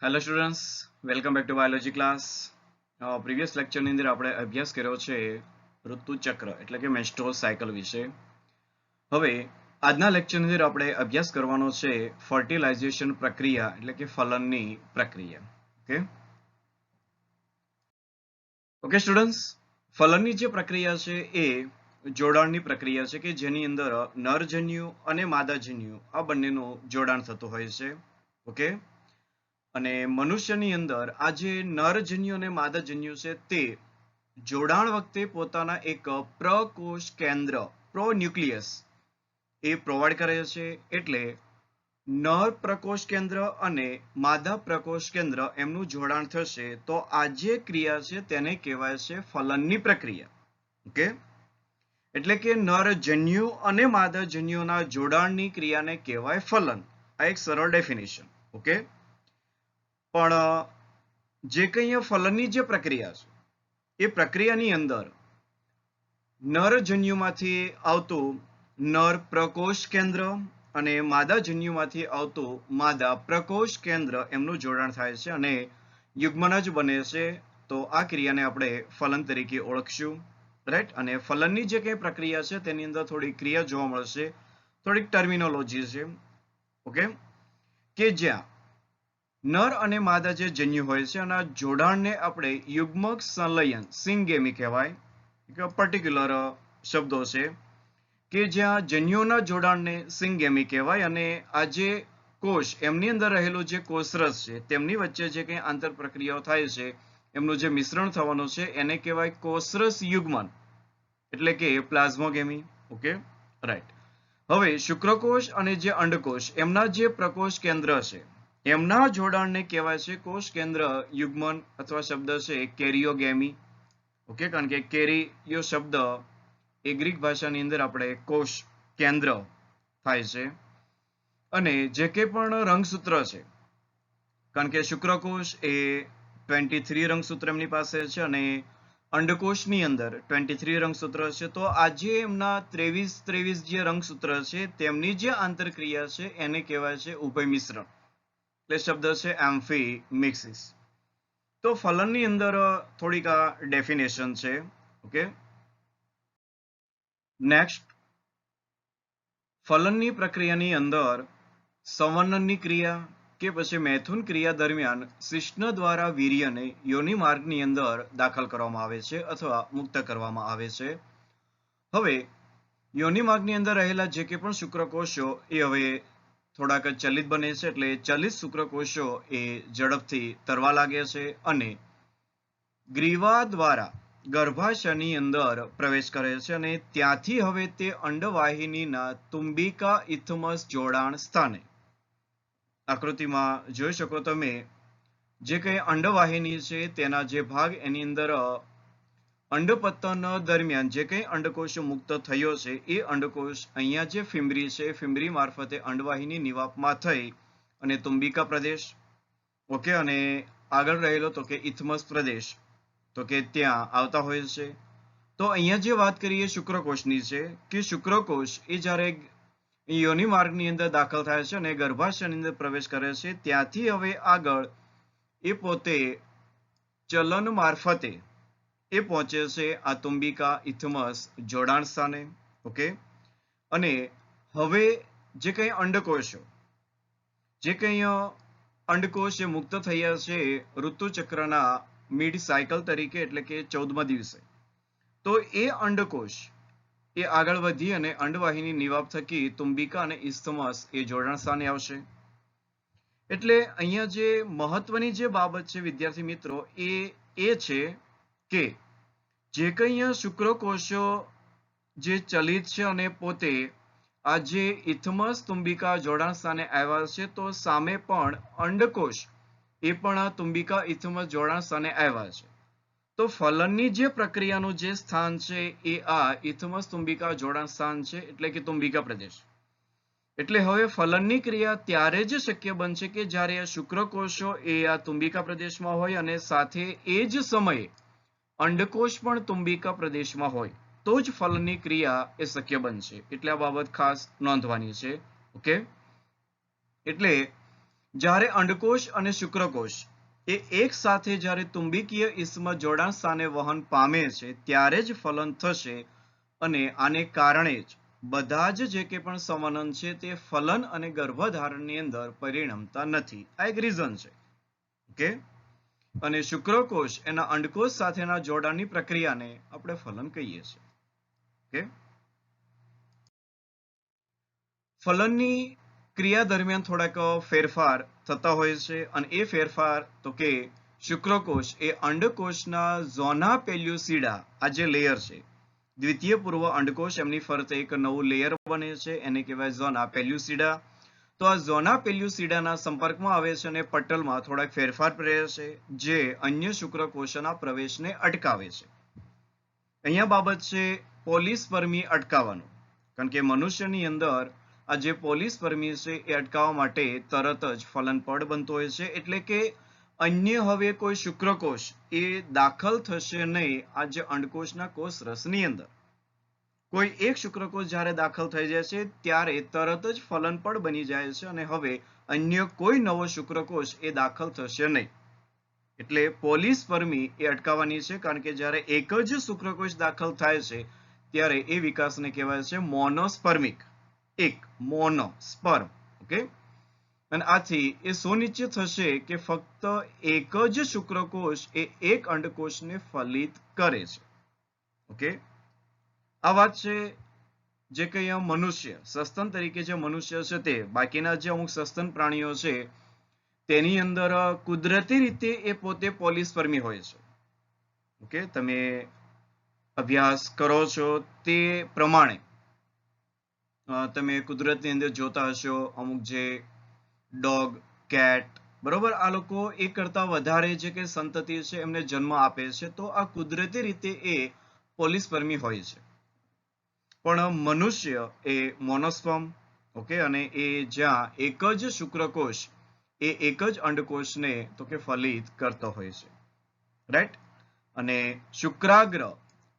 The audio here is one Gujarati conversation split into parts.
Hello students, welcome back to biology class. Previous લેક્ચરની અંદર આપણે અભ્યાસ કર્યો છે ઋતુચક્ર એટલે કે મેન્સ્ટ્રુઅલ સાયકલ વિશે. હવે આજના લેક્ચરની અંદર આપણે અભ્યાસ કરવાનો છે ફર્ટિલાઇઝેશન પ્રક્રિયા એટલે કે ફલનની પ્રક્રિયા. ઓકે સ્ટુડન્ટ્સ, ફલનની જે પ્રક્રિયા છે એ જોડાણની પ્રક્રિયા છે કે જેની અંદર નરજન્યુ અને માદાજન્યુ આ બંનેનું જોડાણ થતું હોય છે. ઓકે, અને મનુષ્યની અંદર આ જે નરજન્યુ અને માદાજન્યુ છે તે જોડાણ વખતે પોતાના એક પ્રકોષ કેન્દ્ર પ્રોન્યુક્લિયસ એ પ્રોવાઈડ કરે છે. એટલે નર પ્રકોષ કેન્દ્ર અને માદા પ્રકોષ કેન્દ્ર એમનું જોડાણ થશે તો આ જે ક્રિયા છે તેને કહેવાય છે ફલનની પ્રક્રિયા. ઓકે, એટલે કે નરજન્યુ અને માદાજન્યુના જોડાણની ક્રિયાને કહેવાય ફલન. આ એક સરળ ડેફિનેશન. ઓકે, પણ જે કંઈ ફલનની જે પ્રક્રિયા છે એ પ્રક્રિયાની અંદર નરજન્યુમાંથી આવતું નર પ્રકોષ કેન્દ્ર અને માદાજન્યુમાંથી આવતું માદા પ્રકોષ કેન્દ્ર એમનું જોડાણ થાય છે અને યુગ્મન જ બને છે. તો આ ક્રિયાને આપણે ફલન તરીકે ઓળખશું, રાઈટ. અને ફલનની જે કંઈ પ્રક્રિયા છે તેની અંદર થોડી ક્રિયા જોવા મળશે, થોડીક ટર્મિનોલોજી છે. ઓકે, કે જ્યાં નર અને માદા જે જન્યુ હોય છે અને જોડાણને આપણે યુગ્મક સંલયન સિંગેમી કહેવાય. પર્ટિક્યુલર શબ્દો છે કે જ્યાં જન્યુઓના જોડાણને સિંગેમી કહેવાય અને આ જે કોષ એમની અંદર રહેલો જે કોષરસ છે તેમની વચ્ચે જે કંઈ આંતર પ્રક્રિયાઓ થાય છે એમનું જે મિશ્રણ થવાનું છે એને કહેવાય કોષરસ યુગ્મન એટલે કે પ્લાઝ્મોગેમી. Okay, right. હવે શુક્રકોષ અને જે અંડકોષ એમના જે પ્રકોષ કેન્દ્ર છે એમના જોડાણને કહેવાય છે કોષ કેન્દ્ર યુગ્મન અથવા શબ્દ છે કેરિયોગેમી. ઓકે, કારણ કે કેરિયો શબ્દ એ ગ્રીક ભાષાની અંદર આપણે કોષ કેન્દ્ર થાય છે. અને જે કંઈ પણ રંગસૂત્ર છે, કારણ કે શુક્રકોષ એ 23 રંગસૂત્ર એમની પાસે છે અને અંડકોષની અંદર 23 રંગસૂત્ર છે. તો આજે એમના 23 જે રંગસૂત્ર છે તેમની જે આંતરક્રિયા છે એને કહેવાય છે ઉભય મિશ્રણ. એટલે શબ્દ છે એમ્ફીમિક્સિસ. તો ફલનની અંદર થોડીક આ ડેફિનેશન છે. ઓકે, નેક્સ્ટ, ફલનની પ્રક્રિયાની અંદર સંવનનની ક્રિયા કે પછી મૈથુન ક્રિયા દરમિયાન શિશ્ન દ્વારા વીર્યને યોનિ માર્ગની અંદર દાખલ કરવામાં આવે છે અથવા મુક્ત કરવામાં આવે છે. હવે યોનિ માર્ગની અંદર રહેલા જે કંઈ પણ શુક્રકોષો એ હવે થોડાક ચલિત બને છે. એટલે ચલિત શુક્રકોષો એ ઝડપથી તરવા લાગે છે અને ગ્રીવા દ્વારા ગર્ભાશયની અંદર પ્રવેશ કરે છે અને ત્યાંથી હવે તે અંડવાહિનીના તુંબિકા ઇથમસ જોડાણ સ્થાને, આકૃતિમાં જોઈ શકો તમે, જે કંઈ અંડવાહિની છે તેના જે ભાગ એની અંદર અંડપતન દરમિયાન જે કંઈ અંડકોષ મુક્ત થયો છે એ અંડકોષ અહીંયા જે ફિમ્બરી છે ફિમ્બરી મારફતે અંડવાહિની નિવાપમાં થઈ અને તુંબિકા પ્રદેશ, ઓકે, અને આગળ રહેલો તો કે ઇથમસ પ્રદેશ તો કે ત્યાં આવતા હોય છે. તો અહીંયા જે વાત કરીએ શુક્રકોષની છે કે શુક્રકોષ એ જ્યારે યોનિ માર્ગની અંદર દાખલ થાય છે અને ગર્ભાશયની અંદર પ્રવેશ કરે છે ત્યાંથી હવે આગળ એ પોતે ચલન મારફતે એ પહોંચે છે આ તુંબિકા ઇથમસ જોડાણ સ્થાને. ઓકે, અને હવે જે કંઈ અંડકોષો જે કંઈ અંડકોષ મુક્ત થયા છે ઋતુચક્રના મિડ સાયકલ તરીકે એટલે કે 14મા દિવસે, તો એ અંડકોષ એ આગળ વધી અને અંડવાહિની નિવાપ થકી તુંબિકા અને ઇસ્થમસ એ જોડાણ સ્થાને આવશે. એટલે અહીંયા જે મહત્વની જે બાબત છે વિદ્યાર્થી મિત્રો એ છે કે જે કંઈ શુક્રકોષો જે ચલિત છે અને પોતે આ જે ઇથમસ તુંબિકા જોડાણ સ્થાને આવ્યા છે તો સામે પણ અંડકોષ એ પણ તુંબિકા ઇથમસ જોડાણ સ્થાને આવ્યા છે. તો ફલનની જે પ્રક્રિયાનું જે સ્થાન છે એ આ ઇથમસ તુંબિકા જોડાણ સ્થાન છે એટલે કે તુંબિકા પ્રદેશ. એટલે હવે ફલનની ક્રિયા ત્યારે જ શક્ય બનશે કે જ્યારે આ શુક્રકોષો એ આ તુંબિકા પ્રદેશમાં હોય અને સાથે એ જ સમયે અંડકોષ પણ તુંબિકા પ્રદેશમાં હોય તો જ ફલનની ક્રિયા એ શક્ય બનશે. એટલે આ બાબત ખાસ નોંધવાની છે. ઓકે, એટલે જ્યારે અંડકોશ અને શુક્રકોશ એ એક સાથે જ્યારે તુંબકીય ઇસ્મ જોડાણ સ્થાને વહન પામે છે ત્યારે જ ફલન થશે અને આને કારણે જ બધા જ જે કે પણ સંવનન છે તે ફલન અને ગર્ભધારણની અંદર પરિણમતા નથી. આ એક રીઝન છે. ઓકે, અને શુક્રકોશ એના અંડકોશ સાથેના જોડાણની પ્રક્રિયાને આપણે ફલન કહીએ છીએ. ઓકે, ફલનની ક્રિયા દરમિયાન થોડાક ફેરફાર થતા હોય છે અને એ ફેરફાર તો કે શુક્રકોશ એ અંડકોશના ઝોના પેલ્યુસિડા, આ જે લેયર છે દ્વિતીય પૂર્વ અંડકોશ, એમની ફરતે એક નવું લેયર બને છે, એને કહેવાય ઝોના પેલ્યુસિડા. તો આ ઝોના પેલ્યુસિડાના સંપર્કમાં આવે છે અને પટલમાં થોડાક ફેરફાર પ્રેરે છે જે અન્ય શુક્રકોશના પ્રવેશને અટકાવે છે. અહીંયા બાબત છે પોલિસ્પર્મી અટકાવવાનું, કારણ કે મનુષ્યની અંદર આ જે પોલિસ્પર્મી છે એ અટકાવવા માટે તરત જ ફલનપડ બનતો હોય છે. એટલે કે અન્ય હવે કોઈ શુક્રકોશ એ દાખલ થશે નહીં આ જે અંડકોશના કોષ રસની અંદર. કોઈ એક શુક્રકોષ જ્યારે દાખલ થઈ જાય છે ત્યારે તરત જ ફલનપડ બની જાય છે અને હવે અન્ય કોઈ નવો શુક્રકોષ એ દાખલ થશે નહીં. એટલે પોલિસ્પર્મી એ અટકાવવાની છે, કારણ કે જ્યારે એક જ શુક્રકોષ દાખલ થાય છે ત્યારે એ વિકાસને કહેવાય છે મોનોસ્પર્મિક. એક મોનોસ્પર્મ. ઓકે, અને આથી એ સુનિશ્ચિત થશે કે ફક્ત એક જ શુક્રકોષ એ એક અંડકોષને ફલિત કરે છે. ઓકે, આ વાત છે જે કંઈ મનુષ્ય સસ્તન તરીકે જે મનુષ્ય છે તે, બાકીના જે અમુક સસ્તન પ્રાણીઓ છે તેની અંદર કુદરતી રીતે એ પોતે પોલિસ્પર્મી હોય છે. ઓકે, તમે અભ્યાસ કરો છો તે પ્રમાણે તમે કુદરતની અંદર જોતા હશો અમુક જે ડોગ, કેટ, બરોબર, આ લોકો એક કરતા વધારે જે કે સંતતિ છે એમને જન્મ આપે છે. તો આ કુદરતી રીતે એ પોલિસ્પર્મી હોય છે. પણ મનુષ્ય એ મોનોસ્પર્મ. ઓકે, અને એ જ્યાં એક જ શુક્રકોષ એ એક જ અંડકોષને તો કે ફલિત કરતો હોય છે. રાઈટ, અને શુક્રાગ્ર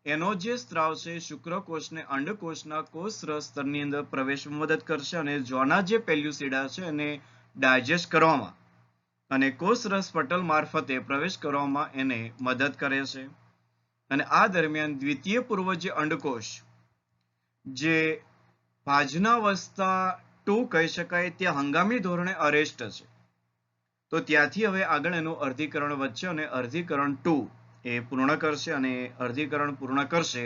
એનો જે સ્ત્રાવ છે શુક્રકોષને અંડકોષના કોષરસ સ્તરની અંદર પ્રવેશમાં મદદ કરશે અને ઝોના જે પેલ્યુસિડા છે એને ડાયજેસ્ટ કરવામાં અને કોષરસ પટલ મારફતે પ્રવેશ કરવામાં એને મદદ કરે છે. અને આ દરમિયાન દ્વિતીય પૂર્વ જે અંડકોષ જે ભાજનાવસ્થા 2 કહી શકાય તે હંગામી ધોરણે અરેસ્ટ છે. તો ત્યાંથી હવે આગળ એનું અર્ધીકરણ વધશે અને અર્ધીકરણ 2 એ પૂર્ણ કરશે અને અર્ધીકરણ પૂર્ણ કરશે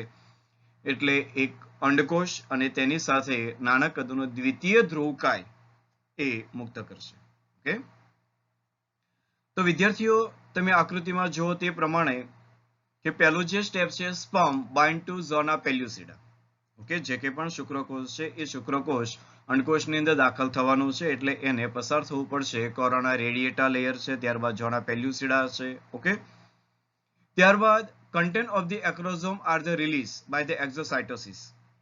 એટલે એક અંડકોષ અને તેની સાથે નાના કદનો દ્વિતીય ધ્રુવકાય એ મુક્ત કરશે. ઓકે, તો વિદ્યાર્થીઓ તમે આકૃતિમાં જુઓ તે પ્રમાણે કે પહેલું જે સ્ટેપ છે સ્પર્મ બાઇન્ડ ટુ ઝોના પેલ્યુસિડા. ઓકે, જે કે પણ શુક્રકોષ છે એ શુક્રકોષ અંડકોષની અંદર દાખલ થવાનું છે એટલે એને પસાર થવું પડશે કોરોના રેડિયેટા લેયર છે, ત્યારબાદ ઝોના પેલ્યુસિડા છે. ઓકે, ત્યારબાદ content of the acrosome are the released by the exocytosis.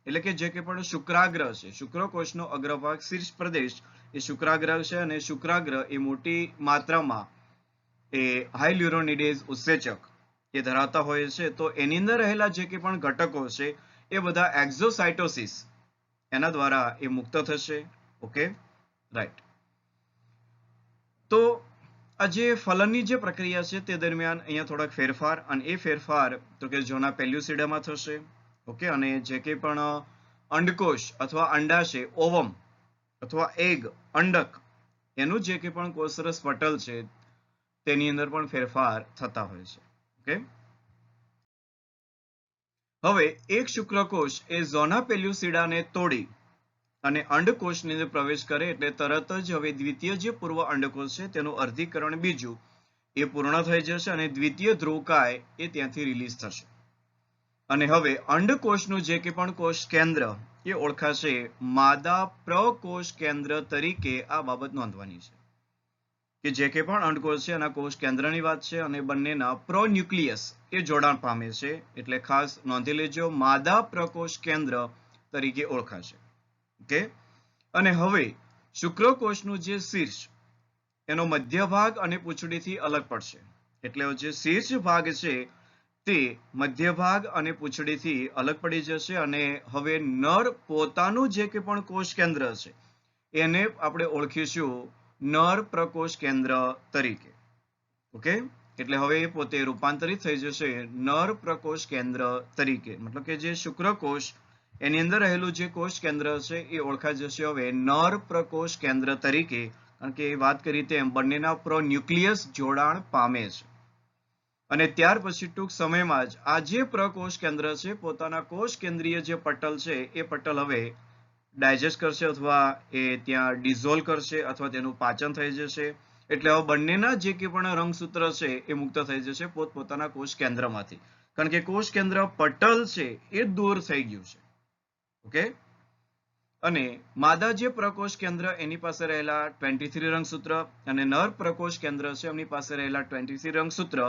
એટલે કે જે કે પણ શુક્રાગ્ર છે, શુક્રકોષનો અગ્રભાગ શીર્ષ પ્રદેશ એ શુક્રાગ્ર છે અને શુક્રાગ્ર એ મોટી માત્રામાં એ હાઇલ્યુરોનિડેઝ ઉત્સેચક એ ધરાવતા હોય છે. તો એની અંદર રહેલા જે કે પણ ઘટકો છે એ બધા એક્ઝોસાઇટોસિસ એના દ્વારા એ મુક્ત થશે. Okay, right. તો આ જે ફલનની જે પ્રક્રિયા છે તે દરમિયાન અહીંયા થોડાક ફેરફાર, અને એ ફેરફાર તો કે ઝોના પેલ્યુસિડામાં થશે. ઓકે, અને જે કે પણ અંડકોષ અથવા અંડાશય, ઓવમ અથવા એગ, અંડક, એનું જે કે પણ કોષરસ પટલ છે તેની અંદર પણ ફેરફાર થતા હોય છે. ઓકે, હવે એક શુક્રકોષ એ ઝોના પેલ્યુસિડાને તોડી અને અંડકોષની અંદર પ્રવેશ કરે એટલે તરત જ હવે દ્વિતીય જે પૂર્વ અંડકોષ છે તેનું અર્ધીકરણ બીજું એ પૂર્ણ થઈ જશે અને દ્વિતીય ધ્રુવકાય એ ત્યાંથી રિલીઝ થશે. અને હવે અંડકોષનું જે કે પણ કોષ કેન્દ્ર એ ઓળખાશે માદા પ્રકોષ કેન્દ્ર તરીકે. આ બાબત નોંધવાની છે કે જે કે પણ અંડકોષ છે એના કોષ કેન્દ્રની વાત છે અને બંનેના પ્રોન્યુક્લિયસ એ જોડાણ પામે છે એટલે ખાસ નોંધી લેજો, માદા પ્રકોષ કેન્દ્ર તરીકે ઓળખાશે. ઓકે, અને હવે શુક્રકોષનું જે શીર્ષ એનો મધ્ય ભાગ અને પૂંછડીથી અલગ પડશે. એટલે જે શીર્ષ ભાગ છે તે મધ્ય ભાગ અને પૂંછડીથી અલગ પડી જશે અને હવે નર પોતાનું જે કે પણ કોષ કેન્દ્ર છે એને આપણે ઓળખીશું નર પ્રકોષ કેન્દ્ર તરીકે. ઓકે, એટલે હવે એ પોતે રૂપાંતરિત થઈ જશે નર પ્રકોષ કેન્દ્ર તરીકે. મતલબ કે જે શુક્રકોષ એની અંદર રહેલું જે કોષ કેન્દ્ર છે એ ઓળખાઈ જશે હવે નર પ્રકોષ કેન્દ્ર તરીકે, કારણ કે વાત કરી તેમ બંનેના પ્રોન્યુક્લિયસ જોડાણ પામે છે. અને ત્યાર પછી ટૂંક સમયમાં જ આ જે પ્રકોષ કેન્દ્ર છે પોતાના કોષ કેન્દ્રીય જે પટલ છે એ પટલ હવે ડાયજેસ્ટ કરશે અથવા એ ત્યાં ડિઝોલ્વ કરશે અથવા તેનું પાચન થઈ જશે. એટલે હવે બંનેના જે કે પણ રંગસૂત્ર છે એ મુક્ત થઈ જશે પોતપોતાના કોષ કેન્દ્રમાંથી, કારણ કે કોષ કેન્દ્ર પટલ છે એ દૂર થઈ ગયું છે. ઓકે, અને માદા જે પ્રકોષ કેન્દ્ર એની પાસે રહેલા 23 રંગસૂત્ર અને નર પ્રકોષ કેન્દ્ર છે એમની પાસે રહેલા 23 રંગસૂત્ર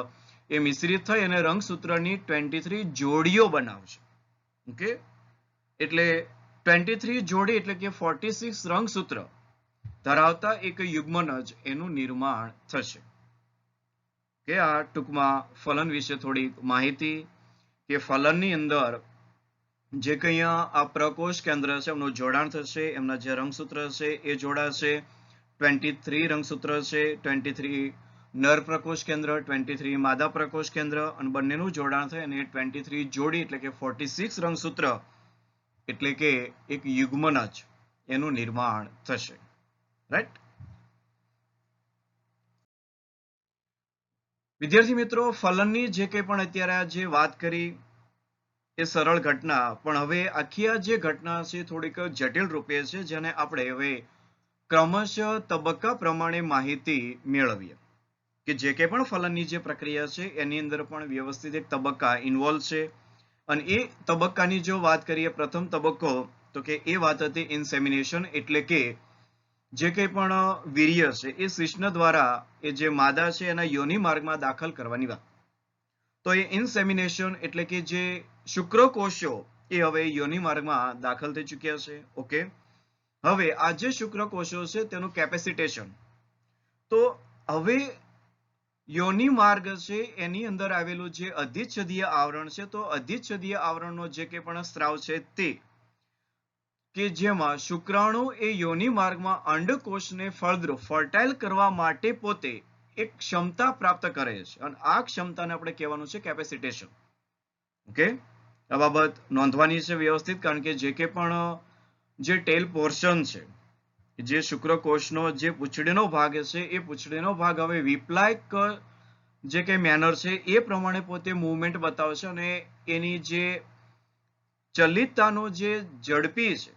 એ મિશ્રિત થઈ અને રંગસૂત્રની 23 જોડીઓ બનાવશે. ઓકે, એટલે 23 જોડી એટલે કે 46 રંગસૂત્ર ધરાવતા એક યુગ્મન જ એનું નિર્માણ થશે. કે આ ટૂંકમાં ફલન વિશે થોડીક માહિતી, કે ફલનની અંદર જે કંઈ આ પ્રકોષ કેન્દ્ર છે એમનું જોડાણ થશે, એમના જે રંગસૂત્ર છે એ જોડાશે, 23 રંગસૂત્ર છે, 23 નર પ્રકોષ કેન્દ્ર, 23 માદા પ્રકોષ કેન્દ્ર અને બંનેનું જોડાણ થાય અને 23 જોડી એટલે કે 46 રંગસૂત્ર એટલે કે એક યુગ્મન જ એનું નિર્માણ થશે. રાઈટ? વિદ્યાર્થી મિત્રો, ફલનની જે કંઈ પણ અત્યારે આ જે વાત કરી એ સરળ ઘટના, પણ હવે આખી આ જે ઘટના છે થોડીક જટિલ રૂપે છે, જેને આપણે હવે ક્રમશઃ તબક્કા પ્રમાણે માહિતી મેળવીએ. કે જે કંઈ પણ ફલનની જે પ્રક્રિયા છે એની અંદર પણ વ્યવસ્થિત એક તબક્કા ઇન્વોલ્વ છે. અને એ તબક્કાની જો વાત કરીએ, પ્રથમ તબક્કો તો કે એ વાત હતી ઇન્સેમિનેશન, એટલે કે જે કંઈ પણ વીર્ય છે એ શિશ્ન દ્વારા એ જે માદા છે એના યોનિ માર્ગમાં દાખલ કરવાની વાત. તો એ ઇન્સેમિનેશન એટલે કે જે શુક્રકોષો એ હવે યોનિ માર્ગમાં દાખલ થઈ ચૂક્યા છે. ઓકે, હવે આ જે શુક્રકોષો છે તેનું કેપેસિટેશન, તો હવે યોનિ માર્ગ છે એની અંદર આવેલું જે અધિચ્છદીય આવરણ છે, તો અધિચ્છદીય આવરણનો જે કંઈ પણ સ્ત્રાવ છે તે કે જેમાં શુક્રાણુ એ યોનિ માર્ગમાં અંડકોષને ફળદ્રુપ ફર્ટાઇલ કરવા માટે પોતે એક ક્ષમતા પ્રાપ્ત કરે છે, અને આ ક્ષમતાને આપણે કહેવાનું છે કેપેસિટેશન. ઓકે, આ બાબત નોંધવાની છે વ્યવસ્થિત, કારણ કે જે કે પણ જે ટેલ પોર્શન છે, જે શુક્રકોષનો જે પૂંછડીનો ભાગ છે એ પૂંછડીનો ભાગ હવે વિપ્લાયક જે કંઈ મેનર છે એ પ્રમાણે પોતે મૂવમેન્ટ બતાવશે અને એની જે ચલિતતાનો જે ઝડપી છે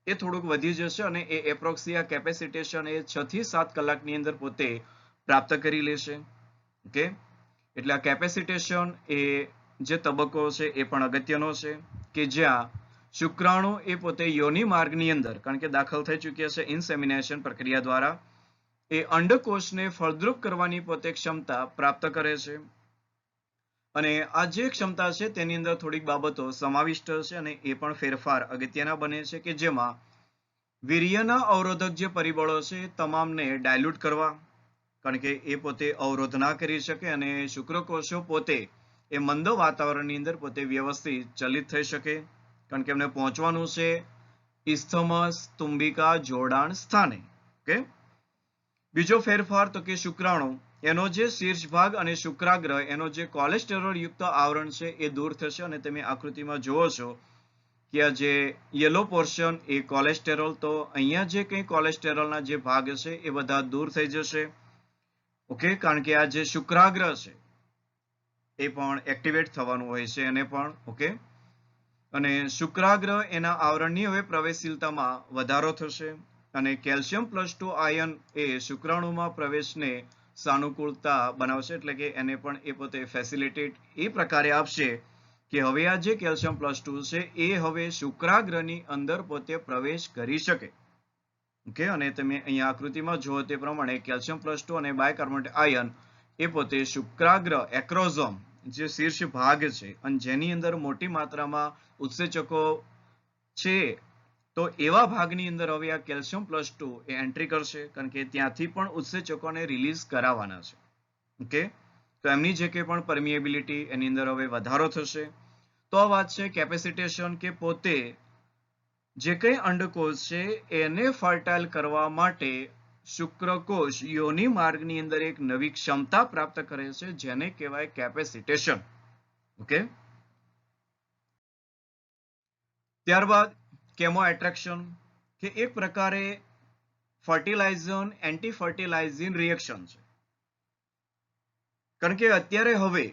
એ થોડુંક વધી જશે અને એ એપ્રોક્સિયા કેપેસિટેશન એ 6 થી 7 કલાકની અંદર પોતે પ્રાપ્ત કરી લેશે. ઓકે, એટલે આ કેપેસિટેશન એ જે તબક્કો છે એ પણ અગત્યનો છે, કે જ્યાં શુક્રાણુ એ પોતે યોનિ માર્ગની અંદર, કારણ કે દાખલ થઈ ચૂક્યા છે ઇન્સેમિનેશન પ્રક્રિયા દ્વારા, એ અંડકોષને ફળદ્રુપ કરવાની પોતે ક્ષમતા પ્રાપ્ત કરે છે. અને આ જે ક્ષમતા છે તેની અંદર થોડીક બાબતો સમાવિષ્ટ છે અને એ પણ ફેરફાર અગત્યના બને છે, કે જેમાં વીર્યના અવરોધક જે પરિબળો છે તમામને ડાયલ્યુટ કરવા, કારણ કે એ પોતે અવરોધ ના કરી શકે અને શુક્રકોષો પોતે એ મંદ વાતાવરણની અંદર પોતે વ્યવસ્થિત ચલિત થઈ શકે, કારણ કે એમને પહોંચવાનું છે ઇસ્થમસ તુંબિકા જોડાણ સ્થાને. ઓકે, બીજો ફેરફાર તો કે શુક્રાણુ એનો જે શીર્ષ ભાગ અને શુક્રાગ્ર એનો જે કોલેસ્ટેરોલ યુક્ત આવરણ છે એ દૂર થશે, અને તમે આકૃતિમાં જુઓ છો કે આ જે યલો પોર્શન એ કોલેસ્ટેરોલ, તો અહીંયા જે કંઈ કોલેસ્ટેરોલના જે ભાગ છે એ બધા દૂર થઈ જશે. ઓકે, કારણ કે આ જે શુક્રાગ્ર છે એ પણ એક્ટિવેટ થવાનું હોય છે એને પણ. ઓકે, અને શુક્રાગ્ર એના આવરણની હવે પ્રવેશશીલતામાં વધારો થશે અને Ca+2 આયન એ શુક્રાણુમાં પ્રવેશને સાનુકૂળતા બનાવશે, એટલે કે એને પણ એ પોતે ફેસિલિટેટ એ પ્રકારે આપશે કે હવે આ જે Ca+2 છે એ હવે શુક્રાગ્રની અંદર પોતે પ્રવેશ કરી શકે. ઓકે, અને તમે અહીંયા આકૃતિમાં જુઓ તે પ્રમાણે Ca+2 અને બાયકાર્બોનેટ આયન એ પોતે શુક્રાગ્ર એક્રોઝોમ જે શીર્ષ ભાગ છે અને જેની અંદર મોટી માત્રામાં ઉત્સેચકો છે, તો એવા ભાગની અંદર હવે આ Ca+2 એ એન્ટ્રી કરશે, કારણ કે ત્યાંથી પણ ઉત્સેચકોને રિલીઝ કરાવવાના છે. ઓકે, તો એમની જે કંઈ પણ પરમિએબિલિટી એની અંદર હવે વધારો થશે. તો આ વાત છે કેપેસિટેશન, કે પોતે જે કંઈ અંડકોષ છે એને ફર્ટાઇલ કરવા માટે શુક્રકોષ યોની માર્ગની અંદર એક નવી ક્ષમતા પ્રાપ્ત કરે છે જેને કહેવાય કેપેસિટેશન. ઓકે, ત્યારબાદ કેમો એટ્રેક્શન કે એક પ્રકારે ફર્ટિલાઇઝન એન્ટી ફર્ટિલાઇઝિંગ રિએક્શન છે. કારણ કે અત્યારે હવે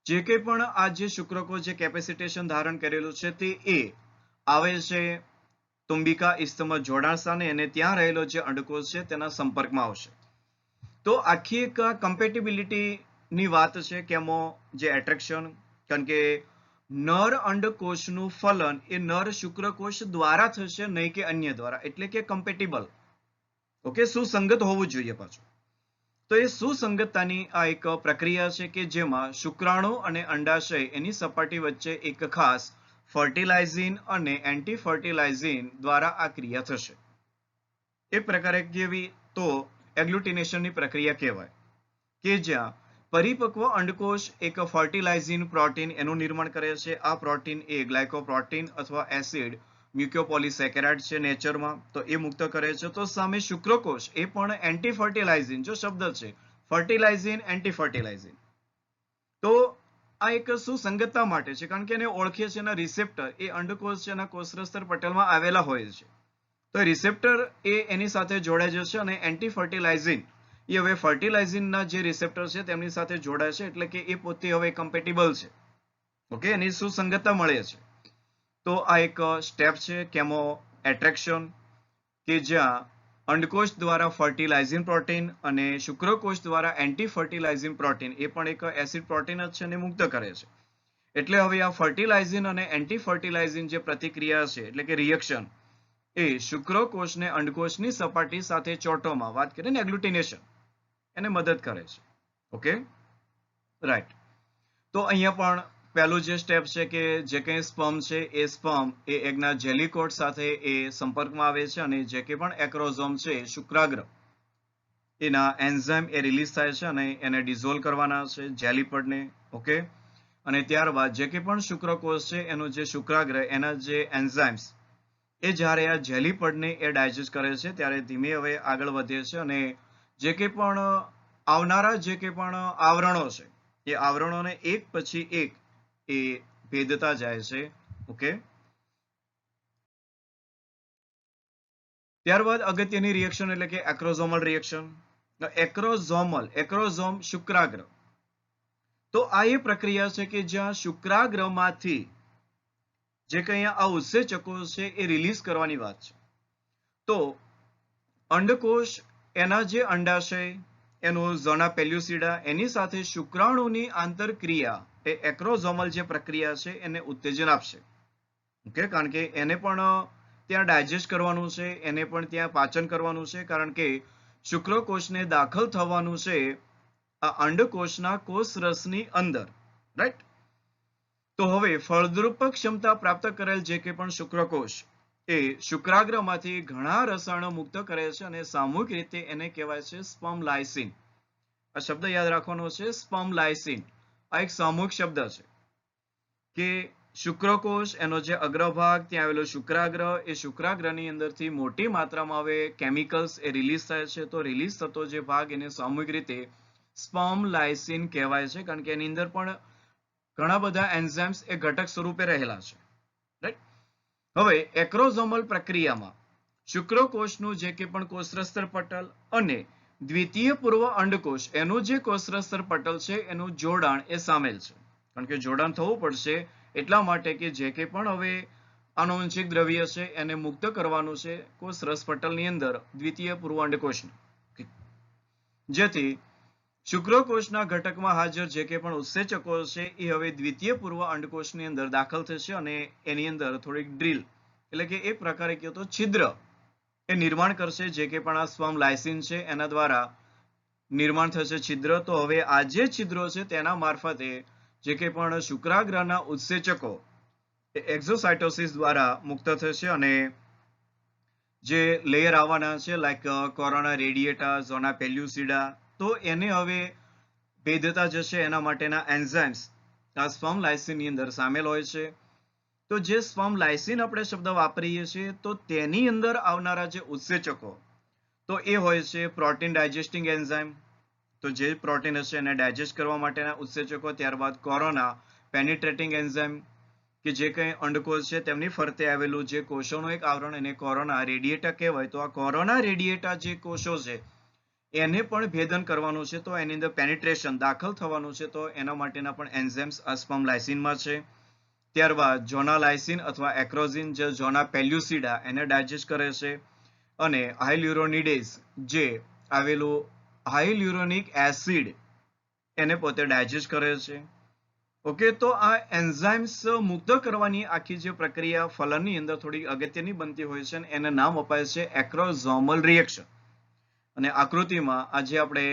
જે કંઈ પણ આ જે શુક્રકોષ જે કેપેસિટેશન ધારણ કરેલું છે તે એ આવે છે તુંબિકા ઇસ્તમ જોડાણ સ્થાને અને ત્યાં રહેલો જે અંડકોષ છે તેના સંપર્કમાં આવશે. તો આખી એક કમ્પેટિબિલિટી ની વાત છે કેમો જે એટ્રેક્શન. કારણ કે નર અંડકોષનું ફલન એ નર શુક્રકોષ દ્વારા થશે, નહીં કે અન્ય દ્વારા, એટલે કે કમ્પેટિબલ. ઓકે, સુસંગત હોવું જોઈએ પાછું. તો એ સુસંગતતાની આ એક પ્રક્રિયા છે કે જેમાં શુક્રાણુ અને અંડાશય એની સપાટી વચ્ચે એક ખાસ ફર્ટિલાઇઝિન અને એન્ટી ફર્ટિલાઇઝિન દ્વારા આ ક્રિયા થશે. એક પ્રકારે કેવી તો એગ્લુટિનેશનની પ્રક્રિયા કહેવાય કે જ્યાં પરિપક્વ અંડકોષ એક ફર્ટિલાઇઝિન પ્રોટીન એનું નિર્માણ કરે છે. આ પ્રોટીન એ ગ્લાયકોપ્રોટીન અથવા એસિડ મ્યુકોપોલિસેકેરાઇડ છે નેચરમાં, તો એ મુક્ત કરે છે. તો સામે શુક્રકોષ એ પણ એન્ટી ફર્ટિલાઇઝિન, જો શબ્દ છે ફર્ટિલાઇઝિન એન્ટી ફર્ટિલાઇઝિન, તો આ એક સુસંગતતા માટે છે. કારણ કે એને ઓળખે છે એના રિસેપ્ટર એ અંડકોષ છે એના કોષરસ્તર પટલમાં આવેલા હોય છે. તો રિસેપ્ટર એ એની સાથે જોડાઈ જશે અને એન્ટી ફર્ટિલાઇઝિન એ હવે ફર્ટિલાઇઝિનના જે રિસેપ્ટર છે તેમની સાથે જોડાય છે, એટલે કે એ પોતે હવે કમ્પેટિબલ છે. ઓકે, એની સુસંગતતા મળે છે. તો આ એક સ્ટેપ છે કેમો એટ્રેક્શન કે જ્યાં અંડકોષ દ્વારા ફર્ટિલાઇઝિંગ પ્રોટીન અને શુક્રકોષ દ્વારા એન્ટી ફર્ટિલાઇઝિંગ પ્રોટીન એ પણ એક એસિડ પ્રોટીન જ છે અને મુક્ત કરે છે. એટલે હવે આ ફર્ટિલાઇઝિંગ અને એન્ટી ફર્ટિલાઇઝિંગ જે પ્રતિક્રિયા છે એટલે કે રિએક્શન એ શુક્રકોષને અંડકોષની સપાટી સાથે ચોંટવામાં, વાત કરીએ ને એગ્લુટિનેશન, એને મદદ કરે છે. Okay, right. તો અહીંયા પણ પહેલું જે સ્ટેપ છે કે જે કંઈ સ્પર્મ છે એ સ્પર્મ એ એગના જેલી કોટ સાથે એ સંપર્કમાં આવે છે અને જે કંઈ પણ એક્રોઝોમ છે શુક્રાગ્ર એના એન્ઝાઇમ એ રિલીઝ થાય છે અને એને ડિઝોલ્વ કરવાના છે જેલીપડને. ઓકે, અને ત્યારબાદ જે કંઈ પણ શુક્રકોષ છે એનું જે શુક્રાગ્ર એના જે એન્ઝાઇમ્સ એ જ્યારે આ જેલીપડને એ ડાયજેસ્ટ કરે છે ત્યારે ધીમે હવે આગળ વધે છે અને જે કંઈ પણ આવનારા જે કંઈ પણ આવરણો છે એ આવરણોને એક પછી એક એ ભેદતા જાય છે. ઓકે, ત્યારબાદ અગત્યની રિએક્શન એટલે કે એક્રોઝોમલ રિએક્શન. એક્રોઝોમ શુક્રાગ્ર. તો આ એ પ્રક્રિયા છે કે જ્યાં શુક્રાગ્રમાંથી જે કંઈ આ ઉત્સેચકો છે એ રિલીઝ કરવાની વાત છે. તો અંડકોષ એના જે અંડાશય એનું ઝોના પેલ્યુસિડા એની સાથે શુક્રાણુની આંતરક્રિયા એ એક્રોઝોમલ જે પ્રક્રિયા છે એને ઉત્તેજન આપશે. ઓકે, કારણ કે એને પણ ત્યાં ડાયજેસ્ટ કરવાનું છે, એને પણ ત્યાં પાચન કરવાનું છે, કારણ કે શુક્રકોષને દાખલ થવાનું છે આ અંડકોષના કોષરસની અંદર. રાઈટ. તો હવે ફળદ્રુપ ક્ષમતા પ્રાપ્ત કરેલ જે કે પણ શુક્રકોષ એ શુક્રાગ્રમાંથી ઘણા રસાયણો મુક્ત કરે છે અને સામૂહિક રીતે એને કહેવાય છે સ્પર્મ લાયસિન. આ શબ્દ યાદ રાખવાનો છે, સ્પર્મ લાયસિન. આ એક સામૂહિક શબ્દ છે કે શુક્રકોષ એનો જે અગ્રભાગ ત્યાં આવેલો શુક્રાગ્ર એ શુક્રાગ્રની અંદરથી મોટી માત્રામાં હવે કેમિકલ્સ એ રિલીઝ થાય છે. તો રિલીઝ થતો જે ભાગ એને સામૂહિક રીતે સ્પર્મ લાયસિન કહેવાય છે, કારણ કે એની અંદર પણ ઘણા બધા એન્ઝાઇમ્સ એ ઘટક સ્વરૂપે રહેલા છે. રાઈટ. હવે એક્રોઝોમલ પ્રક્રિયામાં શુક્રકોષનું જે કે પણ કોષરસ્તર પટલ અને દ્વિતીય પૂર્વ અંડકોષ એનું જે કોષરસ્તર પટલ છે એનું જોડાણ એ સામેલ છે. કારણ કે જોડાણ થવું પડશે એટલા માટે કે જે કંઈ પણ હવે આનુવંશિક દ્રવ્ય છે એને મુક્ત કરવાનું છે કોષરસ પટલની અંદર દ્વિતીય પૂર્વ અંડકોષને, જેથી શુક્રકોષના ઘટકમાં હાજર જે કંઈ પણ ઉત્સેચકો છે એ હવે દ્વિતીય પૂર્વ અંડકોષની અંદર દાખલ થશે અને એની અંદર થોડીક ડ્રીલ એટલે કે એક પ્રકારે કહો તો છિદ્ર એ નિર્માણ કરશે. જે કંઈ પણ આ સ્પર્મ લાયસિન છે એના દ્વારા નિર્માણ થશે છિદ્ર. તો હવે આ જે છિદ્રો છે તેના મારફતે જે કંઈ પણ શુક્રાગ્રના ઉત્સેચકો એ એક્ઝોસાઇટોસિસ દ્વારા મુક્ત થશે અને જે લેયર આવવાના છે લાઈક કોરોના રેડિયેટા, ઝોના પેલ્યુસિડા, તો એને હવે ભેદતા જશે. એના માટેના એન્ઝાઇમ્સ આ સ્પર્મ લાયસિનની અંદર સામેલ હોય છે. તો જે સ્પર્મ લાયસિન આપણે શબ્દ વાપરીએ છીએ તો તેની અંદર આવનારા જે ઉત્સેચકો, તો એ હોય છે પ્રોટીન ડાયજેસ્ટિંગ એન્ઝાઇમ, તો જે પ્રોટીન હશે એને ડાયજેસ્ટ કરવા માટેના ઉત્સેચકો. ત્યારબાદ કોરોના પેનિટ્રેટિંગ એન્ઝાઇમ, કે જે કંઈ અંડકોષ છે તેમની ફરતે આવેલું જે કોષોનું એક આવરણ, એને કોરોના રેડિયેટા કહેવાય. તો આ કોરોના રેડિયેટા જે કોષો છે એને પણ ભેદન કરવાનું છે, તો એની અંદર પેનિટ્રેશન દાખલ થવાનું છે, તો એના માટેના પણ એન્ઝાઇમ્સ આ સ્પર્મ લાઇસિનમાં છે. ત્યારબાદ જોનાલાઇસિન અથવા એક્રોઝિન જે જોના પેલ્યુસિડા એને ડાયજેસ્ટ કરે છે, અને હાઇલ્યુરોનિડેઝ જે આવેલું હાઇલ્યુરોનિક એસિડ એને પોતે ડાયજેસ્ટ કરે છે. ઓકે, તો આ એન્ઝાઇમ્સ મુક્ત કરવાની આખી જે પ્રક્રિયા ફલનની અંદર થોડી અગત્યની બનતી હોય છે, અને એને નામ અપાય છે એક્રોઝોમલ રિએક્શન. અને આકૃતિમાં આજે આપણે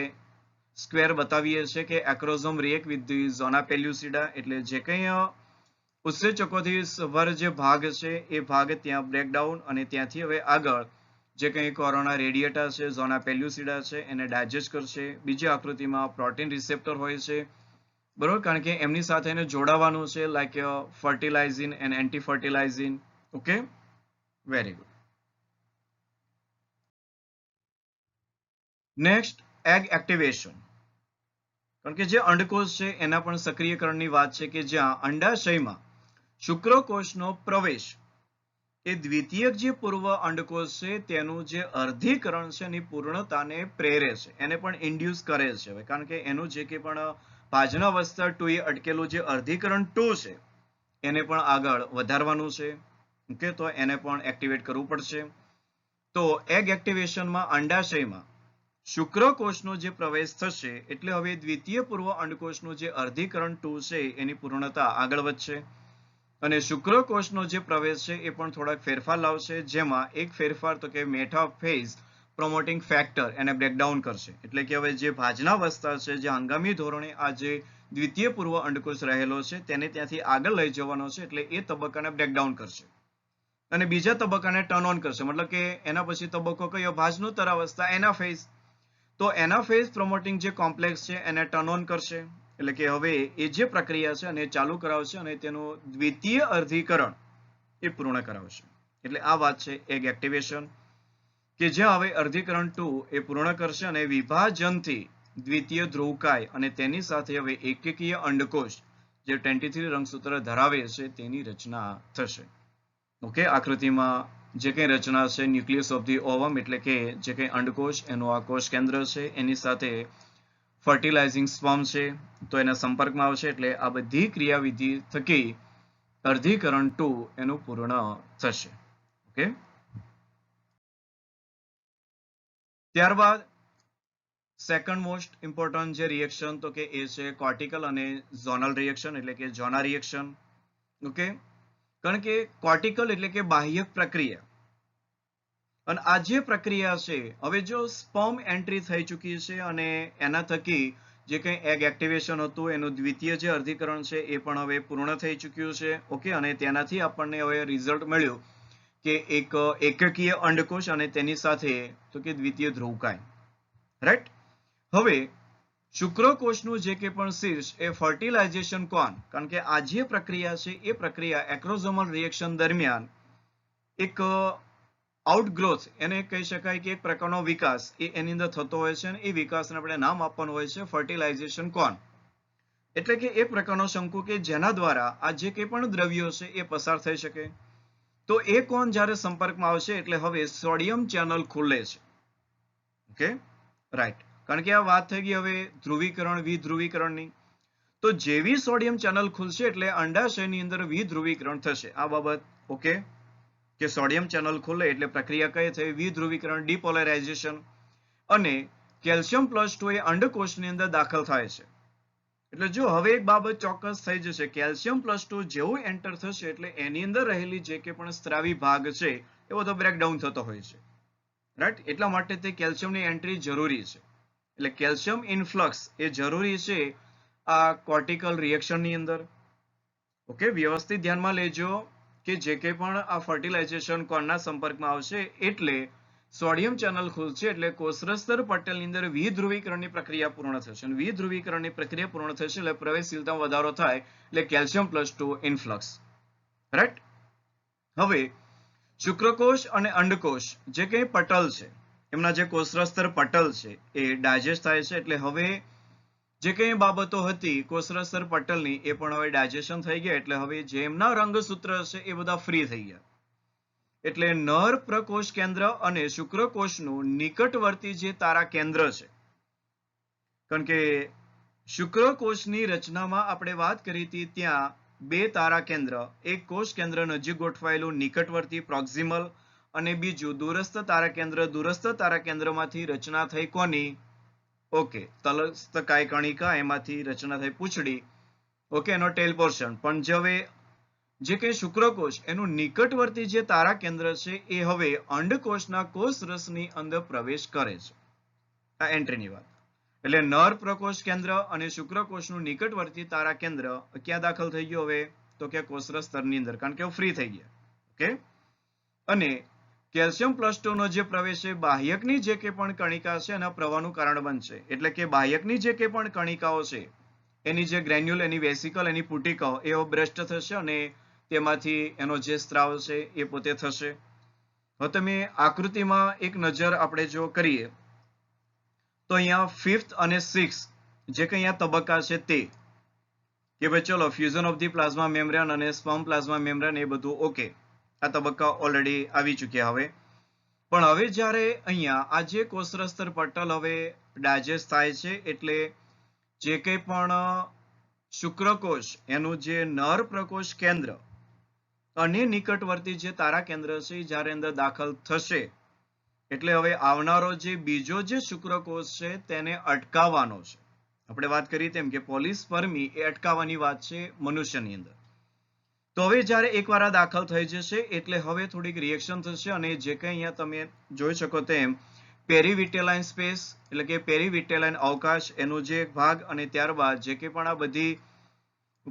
સ્ક્વેર બતાવીએ છીએ કે એક્રોઝોમ રિએક્ટ વિથ ધી ઝોના પેલ્યુસિડા, એટલે જે કંઈ ઉત્સેચકોથી સભર જે ભાગ છે એ ભાગ ત્યાં બ્રેકડાઉન, અને ત્યાંથી હવે આગળ જે કંઈ કોરોના રેડિયેટા છે, ઝોના પેલ્યુસિડા છે, એને ડાયજેસ્ટ કરશે. બીજી આકૃતિમાં પ્રોટીન રિસેપ્ટર હોય છે, બરોબર, કારણ કે એમની સાથે એને જોડાવાનું છે, like fertilizin and anti fertilizin. Okay, very good. Next, egg activation. કારણ કે જે અંડકોષ છે એના પણ સક્રિયકરણની વાત છે, કે જ્યાં અંડાશયમાં શુક્રકોષનો પ્રવેશ એ દ્વિતીયક જે પૂર્વ અંડકોષ છે તેનું જે અર્ધીકરણ છે એની પૂર્ણતાને પ્રેરે છે, એને પણ ઇન્ડ્યુસ કરે છે. કારણ કે એનું જે કે પણ પાજનાવસ્થા 2 એ અટકેલું જે અર્ધીકરણ 2 છે એને પણ આગળ વધારવાનું છે. ઓકે, તો એને પણ એક્ટિવેટ કરવું પડશે. તો એગ એક્ટિવેશનમાં અંડાશયમાં શુક્રકોષનો જે પ્રવેશ થશે એટલે હવે દ્વિતીય પૂર્વ અંડકોષનું જે અર્ધીકરણ 2 છે એની પૂર્ણતા આગળ વધશે, અને શુક્રકોષનો જે પ્રવેશ છે એ પણ થોડાક ફેરફાર લાવશે. જેમાં એક ફેરફાર તો કે મેટાફેઝ પ્રોમોટિંગ ફેક્ટર એને બ્રેકડાઉન કરશે, એટલે કે હવે જે ભાજનાવસ્થા છે, જે હંગામી ધોરણે આ જે દ્વિતીય પૂર્વ અંડકોષ રહેલો છે તેને ત્યાંથી આગળ લઈ જવાનો છે, એટલે એ તબક્કાને બ્રેકડાઉન કરશે અને બીજા તબક્કાને ટર્ન ઓન કરશે. મતલબ કે એના પછી તબક્કો કયો? ભાજનોત્તર અવસ્થા, એનાફેઝ. તો એનાફેઝ પ્રોમોટિંગ જે કોમ્પ્લેક્સ છે એને ટર્ન ઓન કરશે, એટલે કે હવે એ જે પ્રક્રિયા છે અને ચાલુ કરાવશે અને તેનું દ્વિતીય અર્ધીકરણ એ પૂર્ણ કરાવશે. એટલે આ વાત છે એગ એક્ટિવેશન, કે જ્યાં હવે અર્ધીકરણ 2 એ પૂર્ણ કરશે અને વિભાજનથી દ્વિતીય ધ્રુવકાય અને તેની સાથે હવે એકકીય અંડકોષ જે 23 રંગસૂત્ર ધરાવે છે તેની રચના થશે. ઓકે, આકૃતિમાં જે કંઈ રચના છે ન્યુક્લિયસ ઓફ ધી ઓવમ, એટલે કે જે કંઈ અંડકોષ એનું આ કોષ કેન્દ્ર છે એની સાથે ફર્ટિલાઇઝિંગ સ્પર્મ છે, તો એના સંપર્કમાં આવશે, એટલે આ બધી ક્રિયાવિધિ થકી અર્ધીકરણ 2 એનું પૂર્ણ થશે. ઓકે, ત્યારબાદ સેકન્ડ મોસ્ટ ઇમ્પોર્ટન્ટ જે રિએક્શન તો કે એ છે કોર્ટિકલ અને ઝોનલ રિએક્શન, એટલે કે જોના રિએક્શન. ઓકે, કારણ કે કોર્ટિકલ એટલે કે બાહ્યક પ્રક્રિયા, અને આ જે પ્રક્રિયા છે હવે જો સ્પર્મ એન્ટ્રી થઈ ચૂકી છે અને એના થકી જે કંઈ એગ એક્ટિવેશન હતું એનું દ્વિતીય જે અર્ધીકરણ છે એ પણ હવે પૂર્ણ થઈ ચૂક્યું છે. ઓકે, અને તેનાથી આપણને હવે રિઝલ્ટ મળ્યું કે એક એકકીય અંડકોષ અને તેની સાથે તો કે દ્વિતીય ધ્રુવકાય. રાઈટ, હવે શુક્રકોષનું જે કે પણ શીર્ષ એ ફર્ટિલાઇઝેશન કોન, કારણ કે આ જે પ્રક્રિયા છે એ પ્રક્રિયા એક્રોઝોમલ રિએક્શન દરમિયાન એક આઉટગ્રોથ, એને કહી શકાય કે એક પ્રકારનો વિકાસ એ એની અંદર થતો હોય છે, અને એ વિકાસને આપણે નામ આપવાનું હોય છે ફર્ટિલાઇઝેશન કોન. એટલે કે એક પ્રકારનો શંકુ કે જેના દ્વારા આ જે કંઈ પણ દ્રવ્યો છે એ પસાર થઈ શકે. તો એ કોન જ્યારે સંપર્કમાં આવશે એટલે હવે સોડિયમ ચેનલ ખુલે છે. ઓકે, રાઈટ, કારણ કે આ વાત થઈ ગઈ હવે ધ્રુવીકરણ વિધ્રુવીકરણની. તો જેવી સોડિયમ ચેનલ ખુલશે એટલે અંડાશયની અંદર વિધ્રુવીકરણ થશે. આ બાબત ઓકે, કે સોડિયમ ચેનલ ખુલે એટલે પ્રક્રિયા કઈ થઈ? વિધ્રુવીકરણ, ડિપોલરાઇઝેશન. અને કેલ્શિયમ +2 એ અંડકોષની અંદર દાખલ થાય છે. એટલે જો હવે એક બાબત ચોક્કસ થઈ જશે, કેલ્શિયમ +2 જેવું એન્ટર થશે એટલે એની અંદર રહેલી જે કે પણ સ્ત્રાવી ભાગ છે એ બધો બ્રેકડાઉન થતો હોય છે. રાઈટ, એટલા માટે તે કેલ્શિયમની એન્ટ્રી જરૂરી છે. એટલે કેલ્શિયમ ઇનફ્લક્સ એ જરૂરી છે આ કોર્ટિકલ રિએક્શનની અંદર. ઓકે, વ્યવસ્થિત ધ્યાનમાં લેજો કે જે કંઈ પણ આ ફર્ટિલાઇઝેશન કોનના સંપર્કમાં આવશે એટલે સોડિયમ ચેનલ ખુલશે એટલે કોષરસ્તર પટલની અંદર વિધ્રુવીકરણની પ્રક્રિયા પૂર્ણ થશે, અને વિધ્રુવીકરણની પ્રક્રિયા પૂર્ણ થશે એટલે પ્રવેશશીલતામાં વધારો થાય એટલે કેલ્શિયમ +2 ઇનફ્લક્સ. રાઈટ, હવે શુક્રકોષ અને અંડકોષ જે કંઈ પટલ છે એમના જે કોષરસ્તર પટલ છે એ ડાયજેસ્ટ થાય છે, એટલે હવે જે કંઈ બાબતો હતી કોષરસ્તર પટલની એ પણ હવે ડાયજેશન થઈ ગયા, એટલે હવે જે એમના રંગસૂત્ર છે એ બધા ફ્રી થઈ ગયા. એટલે નર પ્રકોષ કેન્દ્ર અને શુક્રકોષનું નિકટવર્તી જે તારા કેન્દ્ર છે, કારણ કે શુક્રકોષની રચનામાં આપણે વાત કરી હતી ત્યાં બે તારા કેન્દ્ર, એક કોષ કેન્દ્ર નજીક ગોઠવાયેલું નિકટવર્તી પ્રોક્સિમલ અને બીજું દૂરસ્થ તારા કેન્દ્ર. દૂરસ્થ તારા કેન્દ્રમાંથી રચના થઈ કોની? ઓકે, તલસ્થ કાય કણિકા, એમાંથી રચના થઈ પૂંછડી. ઓકે, એનો ટેલ પોર્શન. પણ હવે જે કંઈ શુક્રકોષ એનું નિકટવર્તી જે તારા કેન્દ્ર છે એ હવે અંડકોષના કોષ રસની અંદર પ્રવેશ કરે છે. આ એન્ટ્રીની વાત. એટલે નર પ્રકોષ કેન્દ્ર અને શુક્રકોષનું નિકટવર્તી તારા કેન્દ્ર ક્યાં દાખલ થઈ ગયું હવે? તો કે કોષરસ સ્તરની અંદર, કારણ કે ફ્રી થઈ ગયા. ઓકે, અને કેલ્શિયમ પ્લસ 2 નો જે પ્રવેશ છે બાહ્યકની જે કે પણ કણિકા છે એના પ્રવાહનું કારણ બનશે. એટલે કે બાહ્યકની જે કે પણ કણિકાઓ છે એની જે ગ્રેન્યુલ, એની વેસિકલ, એની પુટિકાઓ એ બ્રેસ્ટ થશે અને તેમાંથી એનો જે સ્ત્રાવ છે એ પોતે થશે. હવે તમે આકૃતિમાં એક નજર આપણે જો કરીએ તો અહીંયા 5th અને 6th જે કંઈ અહીંયા તબક્કા છે તે કે ભાઈ ચલો fusion of the plasma membrane અને સ્પર્મ પ્લાઝમા મેમ્બ્રેન એ બધું ઓકે, આ તબક્કા ઓલરેડી આવી ચૂક્યા. હવે પણ હવે જ્યારે અહીંયા આ જે કોષરસ્તર પટલ હવે ડાયજેસ્ટ થાય છે, એટલે જે કંઈ પણ શુક્રકોષ એનું જે નર પ્રકોષ કેન્દ્ર અને નિકટવર્તી જે તારા કેન્દ્ર છે જ્યારે અંદર દાખલ થશે, એટલે હવે આવનારો જે બીજો જે શુક્રકોષ છે તેને અટકાવવાનો છે. આપણે વાત કરી તેમ કે પોલિસ્પર્મી એ અટકાવવાની વાત છે મનુષ્યની અંદર. તો હવે જ્યારે એકવાર આ દાખલ થઈ જશે એટલે હવે થોડીક રિએક્શન થશે અને જે કંઈ અહીંયા તમે જોઈ શકો તેમ પેરીવિટેલાઇન સ્પેસ એટલે કે પેરીવિટેલાઇન અવકાશ એનો જે ભાગ અને ત્યારબાદ જે કંઈ પણ આ બધી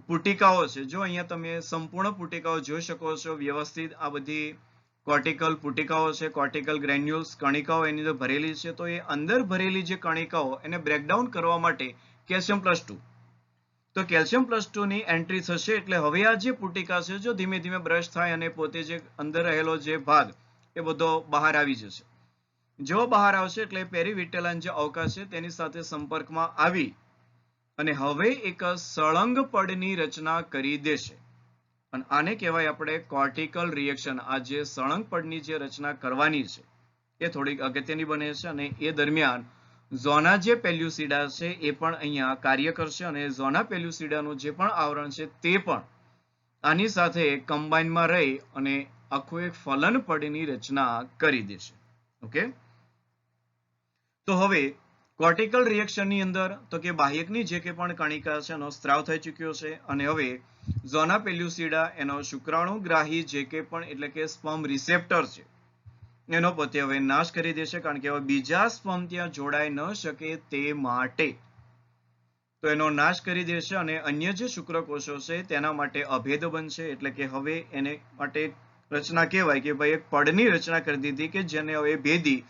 પુટિકાઓ છે, જો અહીંયા તમે સંપૂર્ણ પુટિકાઓ જોઈ શકો છો વ્યવસ્થિત, આ બધી કોર્ટિકલ પુટિકાઓ છે, કોર્ટિકલ ગ્રેન્યુલ્સ કણિકાઓ એની અંદર ભરેલી છે. તો એ અંદર ભરેલી જે કણિકાઓ એને બ્રેકડાઉન કરવા માટે કેલ્શિયમ પ્લસ 2, તો કેલ્શિયમ પ્લસ 2 ની એન્ટ્રી થશે. એટલે હવે આ જે પુટિકા છે જો ધીમે ધીમે બ્રશ થાય અને પોતે જે અંદર રહેલો જે ભાગ એ બધો બહાર આવી જશે. જો બહાર આવશે એટલે પેરીવિટેલાઇન જે અવકાશ છે તેની સાથે સંપર્કમાં આવી અને હવે એક સળંગ પડની રચના કરી દેશે. અને આને કહેવાય આપણે કોર્ટિકલ રિએક્શન. આ જે સળંગ પડની જે રચના કરવાની છે એ થોડીક અગત્યની બને છે અને એ દરમિયાન ઝોના જે પેલ્યુસિડા છે એ પણ અહીંયા કાર્ય કરશે અને ઝોના પેલ્યુસિડાનું જે પણ આવરણ છે તે પણ આની સાથે કમ્બાઇનમાં રહી અને આખું એક ફલન પડની રચના કરી દેશે. ઓકે, તો હવે કોર્ટિકલ રિએક્શનની અંદર તો કે બાહ્યકની જે કે પણ કણિકા છે એનો સ્ત્રાવ થઈ ચૂક્યો છે અને હવે ઝોના પેલ્યુસિડા એનો શુક્રાણુગ્રાહી જે કે પણ એટલે કે સ્પર્મ રિસેપ્ટર છે એનો પોતે હવે નાશ કરી દેશે, કારણ કે હવે બીજા સ્પર્મ ત્યાં જોડાઈ ન શકે તે માટે તો એનો નાશ કરી દેશે અને અન્ય જે શુક્રકોષો છે તેના માટે અભેદ બનશે. એટલે કે હવે એને માટે રચના કહેવાય કે ભાઈ એક પડની રચના કરી દીધી કે જેને હવે ભેદી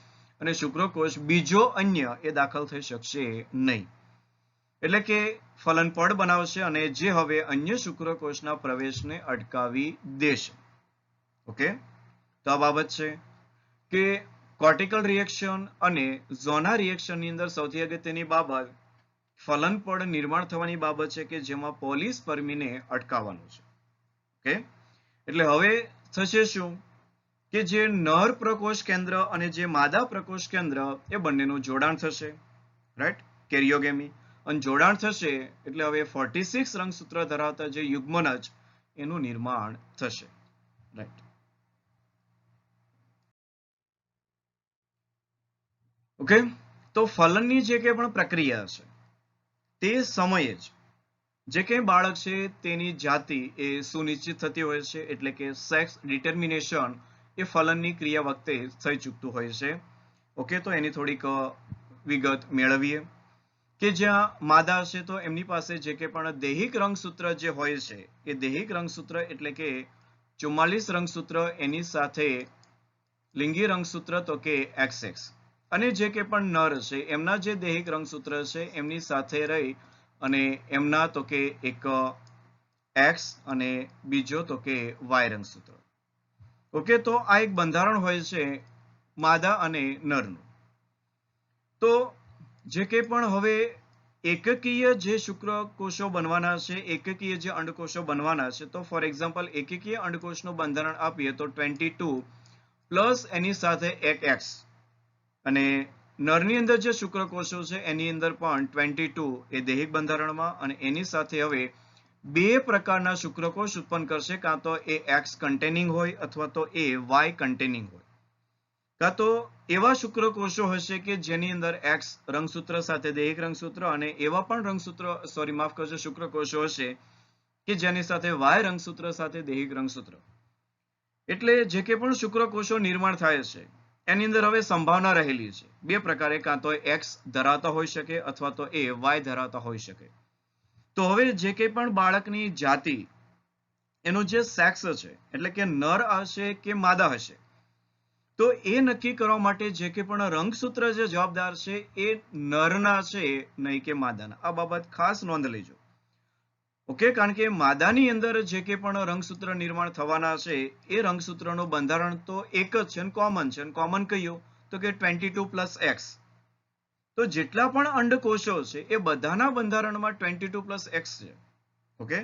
અને શુક્રકોષ બીજો અન્ય એ દાખલ થઈ શકશે નહીં. એટલે કે ફલન પડ બનાવશે અને જે હવે અન્ય શુક્રકોષના પ્રવેશને અટકાવી દેશે. ઓકે, તો આ બાબત છે કે કોર્ટિકલ રિએક્શન અને ઝોના રિએક્શનની અંદર સૌથી અગત્યની બાબત ફલન પડ નિર્માણ થવાની બાબત છે કે જેમાં પોલિસ્પર્મીને અટકાવવાનું છે. ઓકે, એટલે હવે થશે શું કે જે નર પ્રકોષ કેન્દ્ર અને જે માદા પ્રકોષ કેન્દ્ર એ બંનેનું જોડાણ થશે. રાઈટ, કેરિયોગેમી. અને જોડાણ થશે એટલે હવે 46 રંગસૂત્ર ધરાવતા જે યુગ્મનજ એનું નિર્માણ થશે. Right, okay. તો ફલનની જે કંઈ પણ પ્રક્રિયા છે તે સમયે જ જે કંઈ બાળક છે તેની જાતિ એ સુનિશ્ચિત થતી હોય છે. એટલે કે સેક્સ ડિટર્મિનેશન એ ફલનની ક્રિયા વખતે થઈ ચૂકતું હોય છે. ઓકે, તો એની થોડીક વિગત મેળવીએ કે જ્યાં માદા છે તો એમની પાસે જે કે પણ દૈહિક રંગસૂત્ર જે હોય છે એ દૈહિક રંગસૂત્ર એટલે કે 44 રંગસૂત્ર, એની સાથે લિંગી રંગસૂત્ર તો કે XX, અને જે કે પણ નર છે એમના જે દૈહિક રંગસૂત્ર છે એમની સાથે રહી અને એમના તો કે એક X અને બીજો તો કે Y રંગસૂત્ર. ઓકે, તો આ એક બંધારણ હોય છે માદા અને નરનું. તો જે કંઈ પણ હવે એકકીય જે શુક્રકોષો બનવાના છે, એકકીય જે અંડકોષો બનવાના છે, તો ફોર એક્ઝામ્પલ એકકીય અંડકોષનું બંધારણ આપીએ તો 22 પ્લસ એની સાથે એક એક્સ, અને નરની અંદર જે શુક્રકોષો છે એની અંદર પણ 22 એ દૈહિક બંધારણમાં, અને એની સાથે હવે બે પ્રકારના શુક્રકોષ ઉત્પન્ન કરશે, કાં તો એ એક્સ કન્ટેનિંગ હોય અથવા તો એ વાય કન્ટેનિંગ હોય. કાં તો એવા શુક્રકોષો હશે કે જેની અંદર એક્સ રંગસૂત્ર સાથે દૈહિક રંગસૂત્ર, અને એવા પણ શુક્રકોષો હશે કે જેની સાથે વાય રંગસૂત્ર સાથે દૈહિક રંગસૂત્ર. એટલે જે કે પણ શુક્રકોષો નિર્માણ થાય છે એની અંદર હવે સંભાવના રહેલી છે બે પ્રકારે, કાં તો એક્સ ધરાવતા હોઈ શકે અથવા તો એ વાય ધરાવતા હોઈ શકે. તો હવે જે કંઈ પણ બાળકની જાતિ, એનું જે સેક્સ છે, એટલે કે નર હશે કે માદા હશે, તો એ નક્કી કરવા માટે જે કે પણ રંગસૂત્ર જે જવાબદાર છે એ નરના છે, નહીં કે માદાના. આ બાબત ખાસ નોંધ લેજો. ઓકે, કારણ કે માદાની અંદર જે કે પણ રંગસૂત્ર નિર્માણ થવાના છે એ રંગસૂત્રનું બંધારણ તો એક જ છે, કોમન છે. કોમન કયું? તો કે 22 પ્લસ એક્સ. તો જેટલા પણ અંડકોષો છે એ બધાના બંધારણમાં 22 પ્લસ એક્સ છે. ઓકે,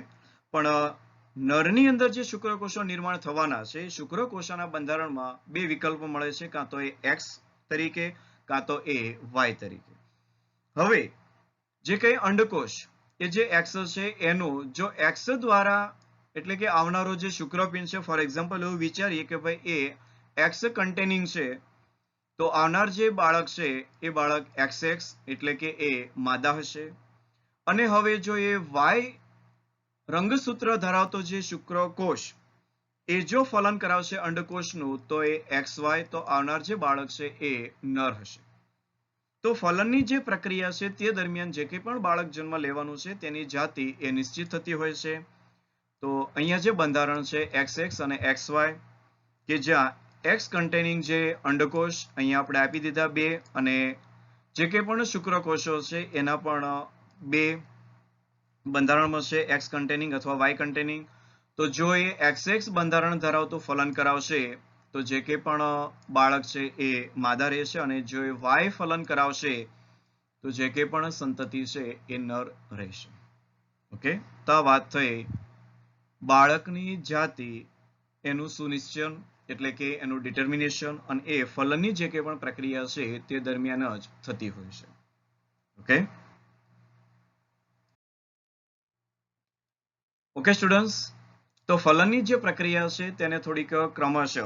પણ નરની અંદર જે શુક્રકોષો નિર્માણ થવાના છે, શુક્રકોષોના બંધારણમાં બે વિકલ્પો મળે છે, કાં તો એ એક્સ તરીકે કાં તો એ વાય તરીકે. હવે જે કઈ અંડકોષ એ જે એક્સ છે એનું જો એક્સ દ્વારા, એટલે કે આવનારો જે શુક્રપિંડ છે, ફોર એક્ઝામ્પલ એવું વિચારીએ કે ભાઈ એ એક્સ કન્ટેનિંગ છે, તો આવનાર જે બાળક છે એ બાળક XX એટલે કે એ માદા હશે. અને હવે જો એ વાય રંગસૂત્ર ધરાવતો જે શુક્રકોષ એ જો ફલન કરાવશે અંડકોષનું, તો એ XY, તો આવનાર જે બાળક છે એ નર હશે. તો ફલનની જે પ્રક્રિયા છે તે દરમિયાન જે કંઈ પણ બાળક જન્મ લેવાનું છે તેની જાતિ એ નિશ્ચિત થતી હોય છે. તો અહીંયા જે બંધારણ છે XX અને XY, કે જ્યાં એક્સ કન્ટેનિંગ જે અંડકોષ અહીંયા આપણે આપી દીધા બે, અને જે કંઈ પણ શુક્રકોષો છે એના પણ બે બંધારણમાં છે, એક્સ કન્ટેનિંગ અથવા વાય કન્ટેનિંગ. તો જો એ XX બંધારણ ધરાવતું ફલન કરાવશે તો જે કંઈ પણ બાળક છે એ માદા રહેશે, અને જો એ વાય ફલન કરાવશે તો જે કંઈ પણ સંતતિ છે એ નર રહેશે. ઓકે, તો આ વાત થઈ બાળકની જાતિ, એનું સુનિશ્ચન એટલે કે એનું ડિટર્મિનેશન, અને એ ફલનની જે કંઈ પણ પ્રક્રિયા છે તે દરમિયાન જ થતી હોય છે. ઓકે ઓકે સ્ટુડન્ટ્સ, તો ફલનની જે પ્રક્રિયા છે તેને થોડીક ક્રમશઃ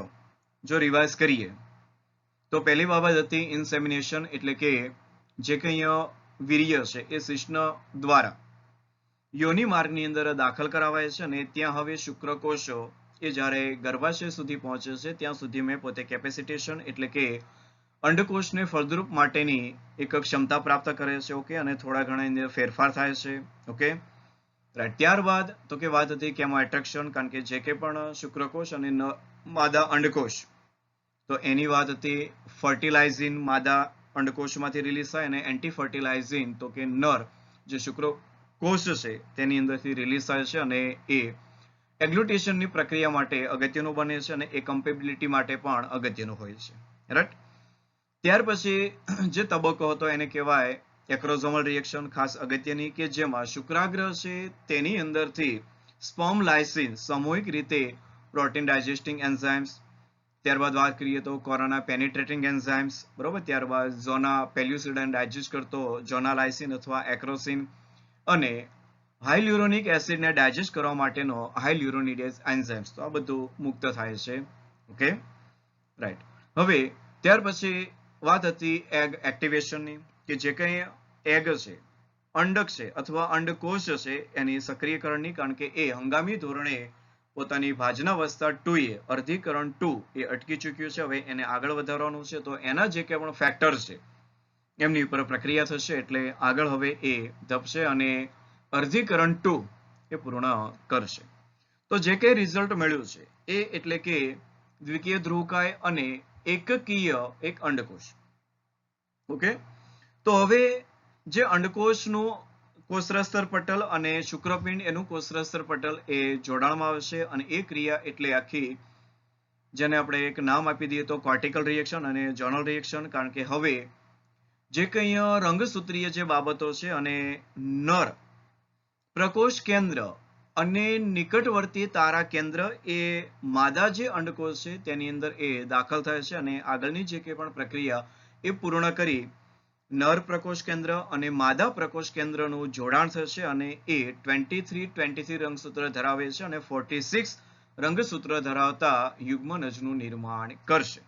જો રિવાઇઝ કરીએ તો પહેલી બાબત હતી ઇન્સેમિનેશન, એટલે કે જે કંઈ વીર્ય છે એ શિશ્ન દ્વારા યોનિ માર્ગની અંદર દાખલ કરાવાય છે, અને ત્યાં હવે શુક્રકોષો એ જ્યારે ગર્ભાશય સુધી પહોંચે છે ત્યાં સુધી મેં પોતે કેપેસિટેશન એટલે કે અંડકોષને ફળદ્રુપ માટેની એક ક્ષમતા પ્રાપ્ત કરે છે. ઓકે, અને થોડા ઘણા અંદર ફેરફાર થાય છે. ઓકે, ત્યારબાદ તો કે વાત હતી કેમો એટ્રેક્શન, કારણ કે જે કંઈ પણ શુક્રકોષ અને માદા અંડકોષ, તો એની વાત હતી ફર્ટિલાઇઝિન માદા અંડકોષમાંથી રિલીઝ થાય, અને એન્ટી ફર્ટિલાઇઝિન તો કે નર જે શુક્રકોષ છે તેની અંદરથી રિલીઝ થાય છે, અને એ એગ્લુટેશનની પ્રક્રિયા માટે અગત્યનું બને છે, અને એ કમ્પેબિલિટી માટે પણ અગત્યનું હોય છે. રાઈટ, ત્યાર પછી જે તબક્કો હતો એને કહેવાય એક્રોઝોમલ રિએક્શન, ખાસ અગત્યની, કે જેમાં શુક્રાગ્ર છે તેની અંદરથી સ્પર્મ લાયસિન સામૂહિક રીતે પ્રોટીન ડાયજેસ્ટિંગ એન્ઝાઇમ્સ, ત્યારબાદ વાત કરીએ તો કોરોના પેનિટ્રેટિંગ એન્ઝાઇમ્સ, બરોબર, ત્યારબાદ ઝોના પેલ્યુસિડન ડાયજેસ્ટ કરતો ઝોના લાયસિન અથવા એક્રોસિન, અને હાઇલ્યુરોનિક એસિડને ડાયજેસ્ટ કરવા માટેનો હાઇલ્યુરોનિડેઝ એન્ઝાઇમ્સ. તો આ બધું મુક્ત થાય છે. Okay, right. હવે ત્યાર પછી વાત હતી એગ એક્ટિવેશનની, કે જે કંઈ એગ છે, અંડક છે અથવા અંડકોષ છે એની સક્રિયકરણની, કારણ કે એ હંગામી ધોરણે પોતાની ભાજનાવસ્થા 2A અર્ધીકરણ 2 એ અટકી ચૂક્યું છે. હવે એને આગળ વધારવાનું છે, તો એના જે કંઈ પણ ફેક્ટર છે એમની ઉપર પ્રક્રિયા થશે, એટલે આગળ હવે એ ધપશે અને અર્ધીકરણ 2 એ પૂર્ણ કરશે. તો જે કંઈ રિઝલ્ટ મળ્યું છે એ એટલે કે દ્વિકીય ધ્રુવકાય અને એકકીય એક અંડકોષ. ઓકે, તો હવે જે અંડકોષનું કોષરસ્તર પટલ અને શુક્રપિંડ એનું કોષરસ્તર પટલ એ જોડાણમાં આવશે, અને એ ક્રિયા એટલે આખી જેને આપણે એક નામ આપી દઈએ તો કોર્ટિકલ રિએક્શન અને જોનલ રિએક્શન, કારણ કે હવે જે કંઈ રંગસૂત્રીય જે બાબતો છે અને નર પ્રકોષ કેન્દ્ર અને નિકટવર્તી તારા કેન્દ્ર એ માદા જે અંડકોષ છે તેની અંદર એ દાખલ થાય છે અને આગળની જે કંઈ પણ પ્રક્રિયા એ પૂર્ણ કરી નર પ્રકોષ કેન્દ્ર અને માદા પ્રકોષ કેન્દ્રનું જોડાણ થશે અને એ 23 રંગસૂત્ર ધરાવે છે અને 46 રંગસૂત્ર ધરાવતા યુગ્મનજનું નિર્માણ કરશે.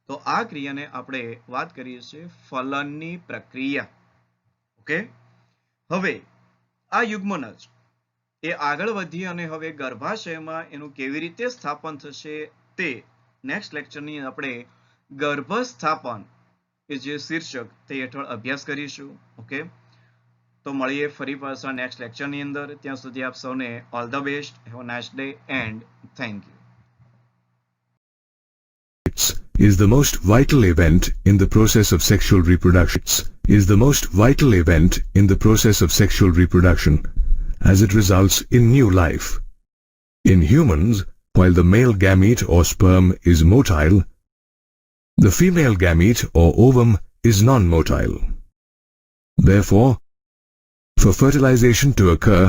તો આ ક્રિયાને આપણે વાત કરીએ છીએ ફલનની પ્રક્રિયા. ઓકે, હવે આ યુગ્મનજ એ આગળ વધી અને હવે ગર્ભાશયમાં એનું કેવી રીતે સ્થાપન થશે તે નેક્સ્ટ લેક્ચરની આપણે ગર્ભસ્થાપન એ જે શીર્ષક તે હેઠળ અભ્યાસ કરીશું. ઓકે, તો મળીએ ફરી પાછા નેક્સ્ટ લેક્ચરની અંદર. ત્યાં સુધી આપ સૌને all the best. Have a nice day and thank you. Is the most vital event in the process of sexual reproduction. Is the most vital event in the process of sexual reproduction, as it results in new life. In humans, while the male gamete or sperm is motile, the female gamete or ovum is non-motile. Therefore, for fertilization to occur,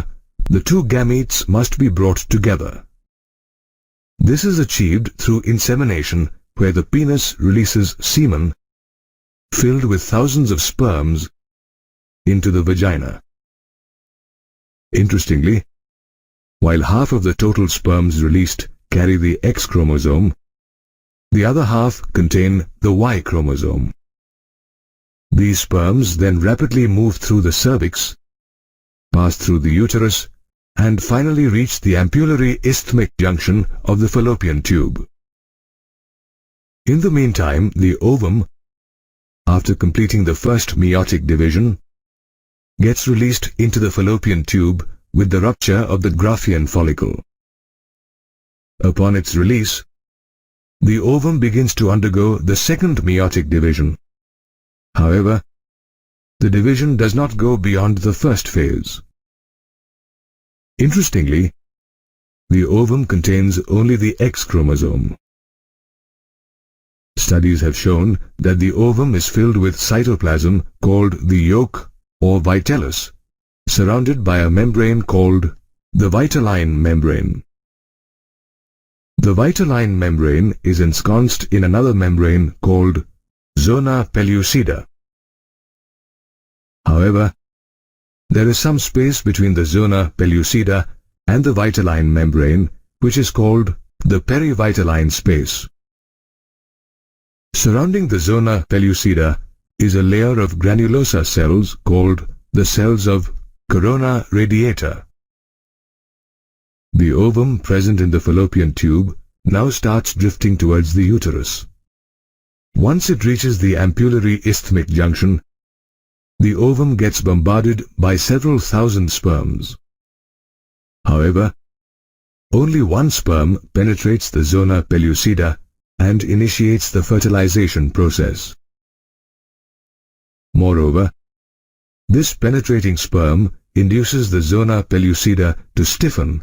the two gametes must be brought together. This is achieved through insemination, where the penis releases semen filled with thousands of sperms into the vagina. Interestingly, while half of the total sperms released carry the X chromosome, the other half contain the Y chromosome. These sperms then rapidly move through the cervix, pass through the uterus, and finally reach the ampullary isthmic junction of the fallopian tube. In the meantime, the ovum, after completing the first meiotic division, gets released into the fallopian tube with the rupture of the Graafian follicle. Upon its release, the ovum begins to undergo the second meiotic division. However, the division does not go beyond the first phase. Interestingly, the ovum contains only the X chromosome. Studies have shown that the ovum is filled with cytoplasm called the yolk or vitellus, surrounded by a membrane called the vitelline membrane. The vitelline membrane is ensconced in another membrane called zona pellucida. However, there is some space between the zona pellucida and the vitelline membrane, which is called the perivitelline space. Surrounding the zona pellucida is a layer of granulosa cells called the cells of corona radiata. The ovum present in the fallopian tube now starts drifting towards the uterus. Once it reaches the ampullary isthmic junction, the ovum gets bombarded by several thousand sperms. However, only one sperm penetrates the zona pellucida and initiates the fertilization process. Moreover, this penetrating sperm induces the zona pellucida to stiffen,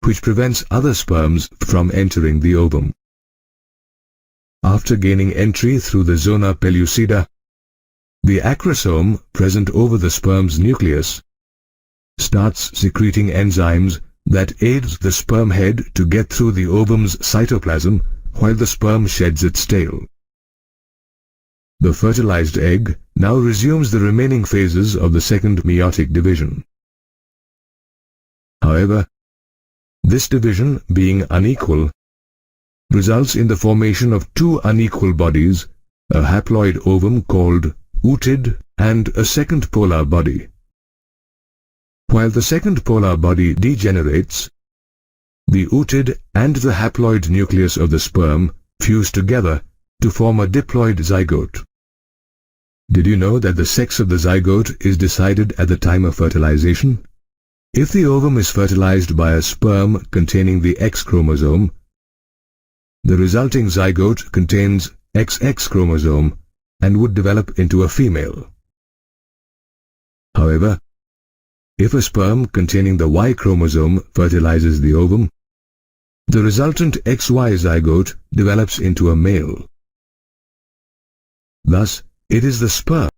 which prevents other sperms from entering the ovum. After gaining entry through the zona pellucida, the acrosome present over the sperm's nucleus starts secreting enzymes that aids the sperm head to get through the ovum's cytoplasm while the sperm sheds its tail. The fertilized egg now resumes the remaining phases of the second meiotic division. However, this division, being unequal, results in the formation of two unequal bodies, a haploid ovum called ootid and a second polar body. While the second polar body degenerates, the ootid and the haploid nucleus of the sperm fuse together to form a diploid zygote. Did you know that the sex of the zygote is decided at the time of fertilization? If the ovum is fertilized by a sperm containing the X chromosome, the resulting zygote contains XX chromosome and would develop into a female. However, if a sperm containing the Y chromosome fertilizes the ovum, the resultant XY zygote develops into a male. Thus, it is the sperm